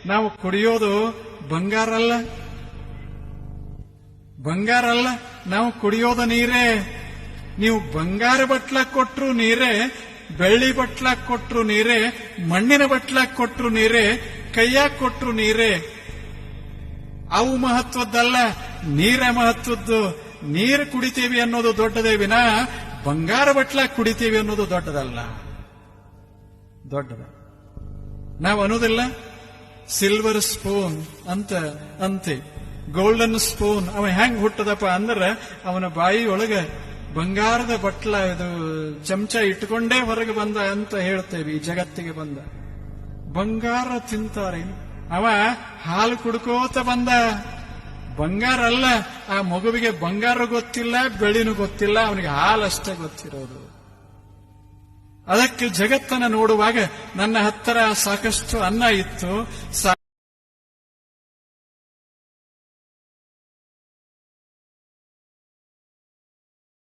ನಾವು ಕುಡಿಯೋದು ಬಂಗಾರ ಅಲ್ಲ, ಬಂಗಾರ ಅಲ್ಲ, ನಾವು ಕುಡಿಯೋದು ನೀರೇ. ನೀವು ಬಂಗಾರ ಬಟ್ಲ ಕೊಟ್ರು ನೀರೇ, ಬೆಳ್ಳಿ ಬಟ್ಲ ಕೊಟ್ರು ನೀರೇ, ಮಣ್ಣಿನ ಬಟ್ಲ ಕೊಟ್ರು ನೀರೇ, ಕೈಯಾಗ ಕೊಟ್ರು ನೀರೇ. ಅವು ಮಹತ್ವದ್ದಲ್ಲ, ನೀರೇ ಮಹತ್ವದ್ದು. ನೀರು ಕುಡಿತೀವಿ ಅನ್ನೋದು ದೊಡ್ಡದೇ ವಿನ ಬಂಗಾರ ಬಟ್ಲ ಕುಡಿತೀವಿ ಅನ್ನೋದು ದೊಡ್ಡದಲ್ಲ. ದೊಡ್ಡದ ನಾವು ಅನ್ನೋದಿಲ್ಲ. ಸಿಲ್ವರ್ ಸ್ಪೂನ್ ಅಂತ ಅಂತೆ, ಗೋಲ್ಡನ್ ಸ್ಪೂನ್. ಅವ ಹೆಂಗ್ ಹುಟ್ಟದಪ್ಪ ಅಂದ್ರೆ ಅವನ ಬಾಯಿ ಒಳಗ ಬಂಗಾರದ ಬಟ್ಲ ಇದು ಚಮಚ ಇಟ್ಕೊಂಡೇ ಹೊರಗೆ ಬಂದ ಅಂತ ಹೇಳ್ತೇವೆ. ಈ ಜಗತ್ತಿಗೆ ಬಂದ ಬಂಗಾರ ತಿಂತಾರೆ. ಅವ ಹಾಲು ಕುಡ್ಕೋತ ಬಂದ, ಬಂಗಾರ ಅಲ್ಲ. ಆ ಮಗುವಿಗೆ ಬಂಗಾರ ಗೊತ್ತಿಲ್ಲ, ಬೆಳ್ಳಿನೂ ಗೊತ್ತಿಲ್ಲ, ಅವನಿಗೆ ಹಾಲಷ್ಟೇ ಗೊತ್ತಿರೋದು. ಅದಕ್ಕೆ ಜಗತ್ತನ್ನ ನೋಡುವಾಗ ನನ್ನ ಹತ್ತಿರ ಸಾಕಷ್ಟು ಅನ್ನ ಇತ್ತು.